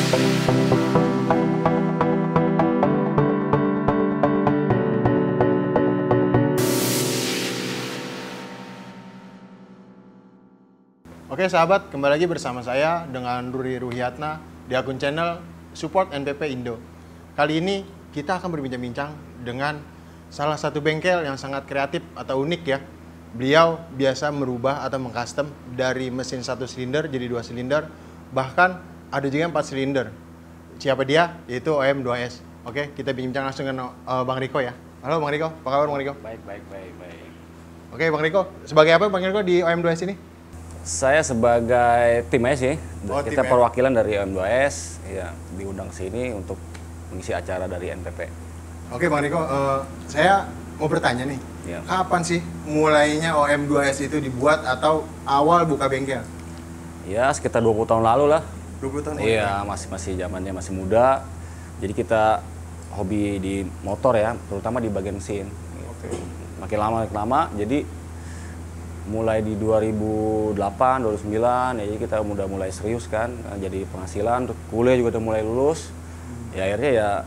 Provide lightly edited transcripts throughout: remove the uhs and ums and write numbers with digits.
Oke sahabat, kembali lagi bersama saya dengan Ruri Ruhiatna di akun channel Support NPP Indo. Kali ini kita akan berbincang-bincang dengan salah satu bengkel yang sangat kreatif atau unik ya. Beliau biasa merubah atau mengcustom dari mesin 1 silinder jadi 2 silinder, bahkan ada juga yang 4 silinder. Siapa dia? Yaitu OM2S. Oke, kita bincang langsung dengan Bang Riko ya. Halo Bang Riko, apa kabar Bang Riko? Baik. Oke Bang Riko, sebagai apa Bang Riko di OM2S ini? Saya sebagai tim aja sih. Oh, kita tim perwakilan dari OM2S, ya diundang sini untuk mengisi acara dari NPP. Oke Bang Riko, saya mau bertanya nih, Ya. kapan sih mulainya OM2S itu dibuat atau awal buka bengkel? Ya sekitar 20 tahun lalu lah. 20 tahun Iya, masih zamannya masih muda. Jadi kita hobi di motor ya, terutama di bagian mesin. Gitu. Makin lama, jadi mulai di 2008, 2009, ya jadi kita udah mulai serius kan, jadi penghasilan, kuliah juga udah mulai lulus. Ya akhirnya ya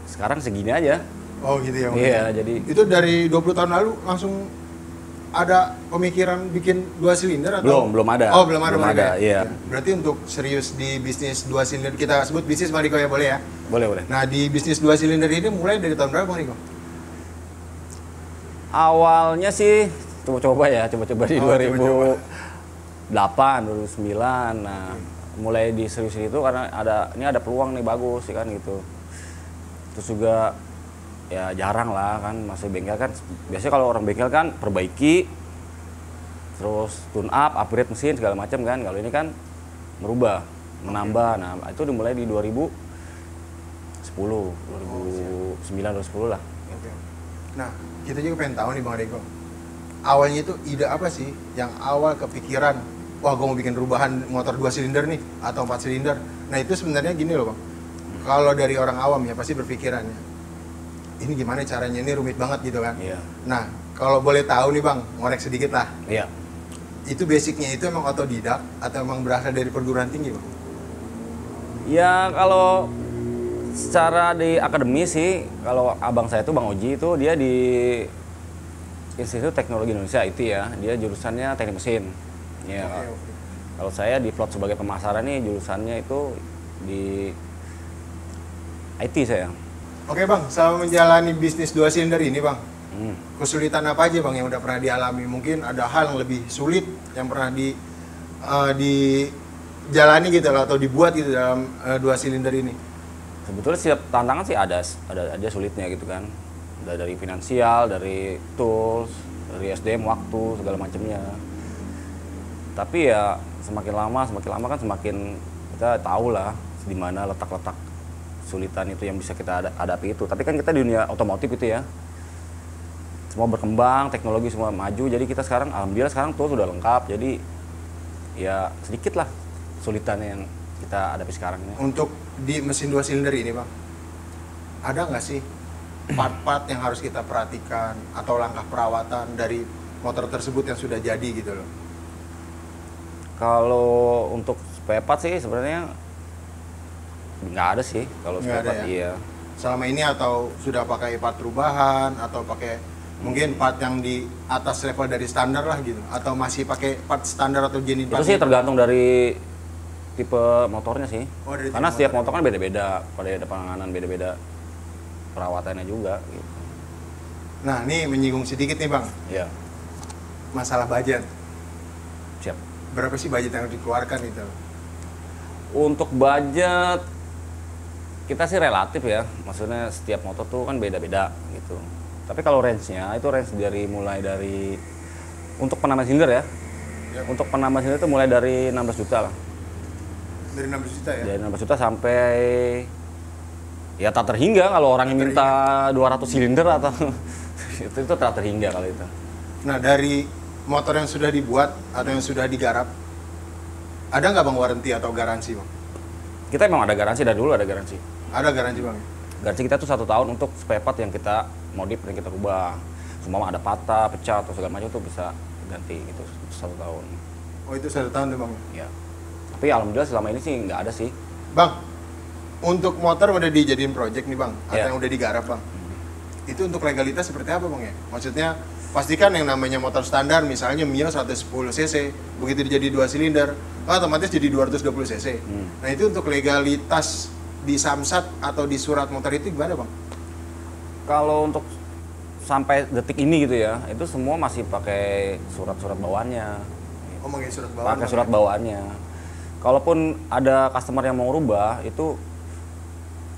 sekarang segini aja. Oh gitu ya? Iya, jadi itu dari 20 tahun lalu langsung ada pemikiran bikin 2 silinder atau? belum ada. Oh belum ada. Belum ada, iya. Berarti untuk serius di bisnis 2 silinder, kita sebut bisnis Bang Riko ya, boleh ya? Boleh. Nah di bisnis 2 silinder ini mulai dari tahun berapa Bang Riko? Awalnya sih coba-coba di coba-coba. 2008, 2009. Nah, mulai diseriusin itu karena ada peluang nih bagus ya kan gitu. Terus juga ya jarang lah kan masih bengkel kan. Biasanya kalau orang bengkel kan perbaiki, terus tune up, upgrade mesin segala macam kan. Kalau ini kan merubah, menambah. Nah, itu dimulai di 2010, 2009, 2010 lah. Oke. Nah kita juga pengen tahu nih Bang Riko, awalnya itu ide apa sih yang awal kepikiran, wah gue mau bikin perubahan motor 2 silinder nih atau 4 silinder. Nah itu sebenarnya gini loh Bang, kalau dari orang awam ya pasti berpikirannya ini gimana caranya, ini rumit banget gitu kan. Iya. Nah kalau boleh tahu nih Bang, ngorek sedikit lah, Iya. itu basicnya itu emang otodidak atau emang berasal dari perguruan tinggi Bang? Ya kalau secara di akademi sih, kalau abang saya itu Bang Oji itu dia di Institut Teknologi Indonesia IT ya, dia jurusannya teknik mesin. Ya, Oke. kalau saya di plot sebagai pemasaran nih jurusannya itu di IT saya. Oke Bang, selama menjalani bisnis 2 silinder ini Bang, Hmm. kesulitan apa aja Bang yang udah pernah dialami? Mungkin ada hal yang lebih sulit yang pernah dijalani gitu loh, atau dibuat gitu dalam 2 silinder ini? Sebetulnya setiap tantangan sih ada sulitnya gitu kan. Dari finansial, dari tools, dari SDM waktu segala macamnya. Tapi ya semakin lama kan semakin kita tahu lah di mana letak-letak sulitan itu yang bisa kita hadapi itu. Tapi kan kita di dunia otomotif itu ya, semua berkembang, teknologi semua maju. Jadi kita sekarang, alhamdulillah sekarang tools sudah lengkap. Jadi ya sedikit lah sulitannya yang kita hadapi sekarang ini. Untuk di mesin 2 silinder ini Bang, ada nggak sih part-part yang harus kita perhatikan atau langkah perawatan dari motor tersebut yang sudah jadi gitu loh? Kalau untuk spare part sih sebenarnya nggak ada sih kalau Nggak spare ada part, ya? iya. Selama ini atau sudah pakai part perubahan atau pakai mungkin part yang di atas level dari standar lah gitu, atau masih pakai part standar atau jenis Itu sih tergantung dari tipe motornya sih. Oh, dari Karena tipe setiap motor. motor kan beda-beda, pada ada penanganan beda-beda perawatannya juga gitu. Nah ini menyinggung sedikit nih Bang, Ya, masalah budget. siap. Berapa sih budget yang harus dikeluarkan gitu? Untuk budget kita sih relatif ya. Maksudnya setiap motor tuh kan beda-beda gitu. Tapi kalau range-nya itu range mulai dari untuk penambah silinder ya. Yap. Untuk penambah silinder itu mulai dari 16 juta lah. Dari 16 juta ya? Dari 16 juta sampai ya tak terhingga kalau orang yang minta 200 silinder atau itu tak terhingga kalau itu. Nah dari motor yang sudah dibuat atau yang sudah digarap, ada nggak Bang warranty atau garansi Bang? Kita memang ada garansi, dari dulu ada garansi. Ada garansi Bang? Garansi kita tuh 1 tahun untuk spare part yang kita modif dan kita rubah. Semua ada patah, pecah atau segala macam tuh bisa ganti gitu 1 tahun. Oh itu 1 tahun tuh Bang? Ya. Tapi alhamdulillah selama ini sih nggak ada sih. Bang, untuk motor udah dijadiin project nih bang, atau Iya. yang udah digarap bang, itu untuk legalitas seperti apa bang ya? Maksudnya pastikan yang namanya motor standar, misalnya Mio 110 cc, begitu jadi 2 silinder, otomatis jadi 220 cc. Nah itu untuk legalitas di Samsat atau di surat motor itu gimana bang? Kalau untuk sampai detik ini gitu ya, itu semua masih pakai surat-surat bawaannya. Oh pakai surat bawaan? Pakai Bang, surat ya? bawaannya. Kalaupun ada customer yang mau rubah, itu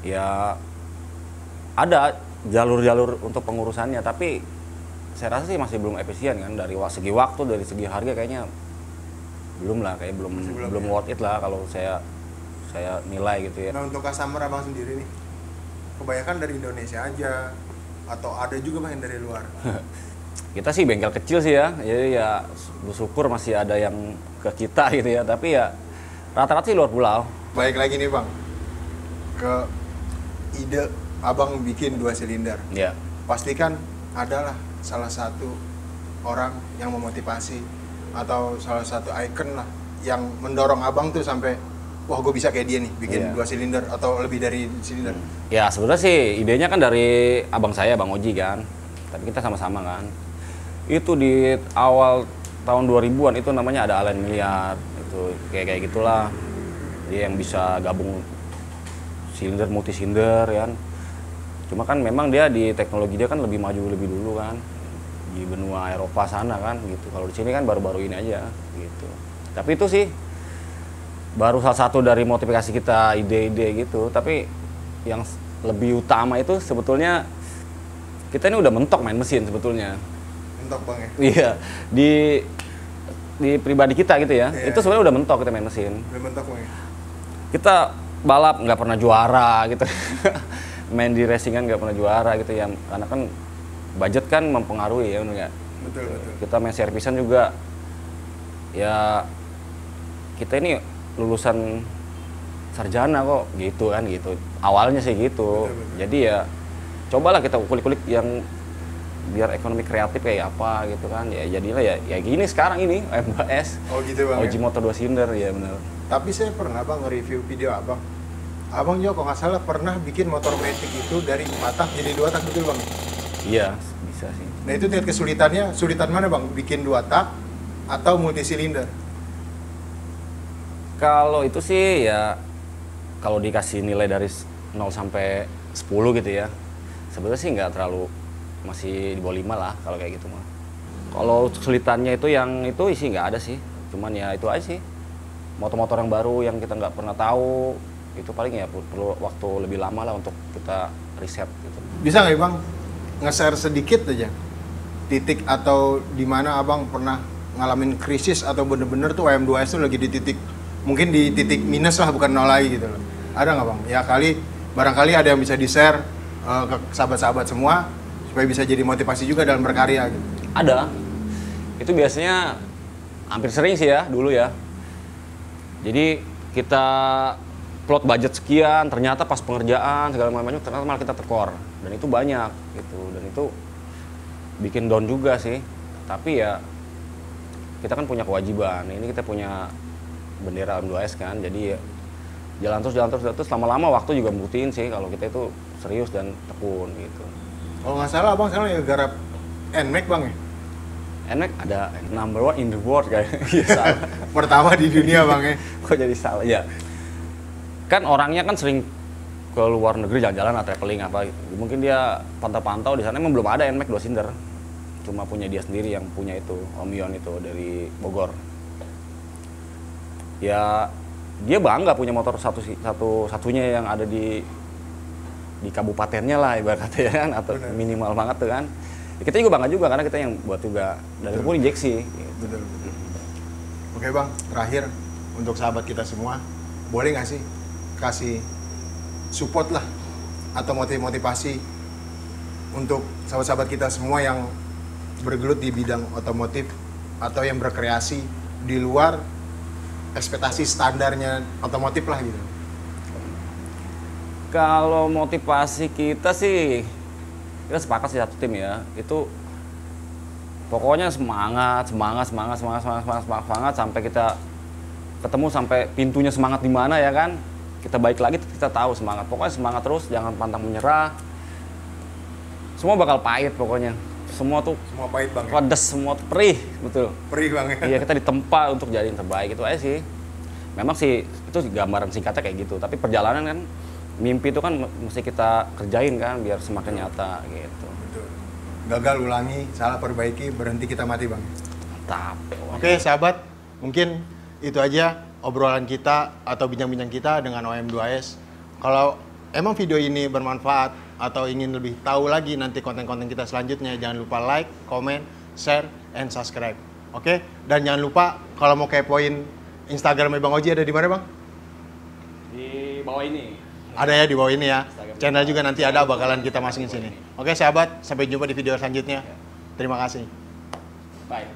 ya ada jalur-jalur untuk pengurusannya, tapi saya rasa sih masih belum efisien kan, dari segi waktu, dari segi harga kayaknya belum lah, kayak belum ya? worth it lah kalau saya nilai gitu ya. Nah untuk customer abang sendiri nih, kebanyakan dari Indonesia aja, atau ada juga bang yang dari luar? Kita sih bengkel kecil sih ya, jadi ya bersyukur masih ada yang ke kita gitu ya, tapi ya rata-rata sih luar pulau. Baik lagi nih bang, ke ide abang bikin 2 silinder. Ya. Pastikan adalah salah satu orang yang memotivasi atau salah satu icon lah yang mendorong abang tuh sampai wah gue bisa kayak dia nih bikin Iya. 2 silinder atau lebih dari silinder. Ya sebenarnya sih idenya kan dari abang saya, Bang Oji kan. Tapi kita sama-sama kan. Itu di awal tahun 2000-an itu namanya ada Alain Miliar. Itu kayak gitulah. Dia yang bisa gabung silinder multi silinder kan. Cuma kan memang dia di teknologi dia kan lebih maju lebih dulu kan. Di benua Eropa sana kan gitu. Kalau di sini kan baru-baru ini aja gitu. Tapi itu sih baru salah satu dari motivasi kita, ide-ide gitu. Tapi yang lebih utama itu sebetulnya kita ini udah mentok main mesin sebetulnya. Mentok bang ya? Iya, di pribadi kita gitu ya. Iya. Itu sebenarnya udah mentok kita main mesin. Udah mentok bang ya? Kita balap nggak pernah juara gitu. Main di racingan nggak pernah juara gitu ya. Karena kan budget kan mempengaruhi ya, bener nggak? Betul, betul. Kita main servisan juga ya, kita ini lulusan sarjana kok gitu kan gitu. Awalnya sih gitu. Betul, betul. Jadi ya cobalah kita kulik-kulik yang biar ekonomi kreatif kayak apa gitu kan. Ya jadilah ya gini sekarang ini M2S. Oh gitu bang Oji ya? motor 2 silinder ya benar. Tapi saya pernah bang nge-review video abang. Abang juga kalau nggak salah pernah bikin motor matic itu dari 4 tak jadi 2 tak, betul bang? Iya, bisa sih. Nah itu tingkat kesulitannya, sulitan mana bang? Bikin 2 tak atau multi silinder? Kalau itu sih ya kalau dikasih nilai dari 0 sampai 10 gitu ya. Sebenarnya sih nggak terlalu, masih di bawah 5 lah kalau kayak gitu mah. Kalau kesulitannya itu yang itu sih nggak ada sih. Cuman ya itu aja sih. Motor-motor yang baru yang kita nggak pernah tahu, itu paling ya perlu waktu lebih lama lah untuk kita riset gitu. Bisa nggak bang nge-share sedikit aja titik atau di mana abang pernah ngalamin krisis atau bener-bener tuh M2S tuh lagi di titik, mungkin di titik minus lah, bukan nol lagi gitu loh. Ada nggak bang? Ya barangkali ada yang bisa di-share ke sahabat-sahabat semua supaya bisa jadi motivasi juga dalam berkarya gitu. Ada. Itu biasanya hampir sering sih ya dulu ya. Jadi kita plot budget sekian, ternyata pas pengerjaan segala macam ternyata malah kita tekor. Dan itu banyak gitu. Dan itu bikin down juga sih. Tapi ya kita kan punya kewajiban. Ini kita punya bendera M2S kan. Jadi ya jalan terus lama-lama waktu juga membuktiin sih kalau kita itu serius dan tekun gitu. Kalau nggak salah abang sekarang ya garap NMAX bang ya? NMAX ada number 1 in the world kayaknya. Iya, salah. Pertama di dunia bang ya? Kok jadi salah ya? Kan orangnya kan sering ke luar negeri jalan-jalan atau traveling apa gitu. Mungkin dia pantau-pantau di sana, emang belum ada NMAX 2 silinder. Cuma punya dia sendiri yang punya itu, Om Yon itu dari Bogor. Ya dia bangga punya motor satunya yang ada di kabupatennya lah ibarat kata ya kan, atau Benar. minimal banget tuh kan. Ya, kita juga bangga juga karena kita yang buat juga, dan itu pun injeksi. Gitu. Betul, betul. Oke bang, terakhir untuk sahabat kita semua, boleh nggak sih kasih support lah atau motivasi untuk sahabat-sahabat kita semua yang bergelut di bidang otomotif atau yang berkreasi di luar ekspektasi standarnya otomotif lah gitu. Kalau motivasi kita sih, kita sepakat sih satu tim ya, itu pokoknya semangat sampai kita ketemu sampai pintunya semangat di mana ya kan. kita balik lagi, kita tahu semangat. Pokoknya semangat terus, jangan pantang menyerah. Semua bakal pahit pokoknya. Semua pahit bang. Pedes, semua tuh perih, betul. Perih bang. Iya, kita ditempa untuk jadi yang terbaik, itu aja sih. Memang sih itu gambaran singkatnya kayak gitu. Tapi perjalanan kan, mimpi itu kan mesti kita kerjain kan biar semakin nyata gitu. Betul. Gagal ulangi, salah perbaiki, berhenti kita mati bang. Mantap. Oke sahabat, mungkin itu aja obrolan kita atau bincang-bincang kita dengan OM2S. Kalau emang video ini bermanfaat atau ingin lebih tahu lagi nanti konten-konten kita selanjutnya, jangan lupa like, comment, share, and subscribe. Oke? Dan jangan lupa kalau mau kepoin Instagramnya Bang Oji ada di mana bang? Di bawah ini. Ada ya di bawah ini ya. Channel juga nanti ada, bakalan kita masukin sini. Oke sahabat, sampai jumpa di video selanjutnya. Terima kasih. Bye.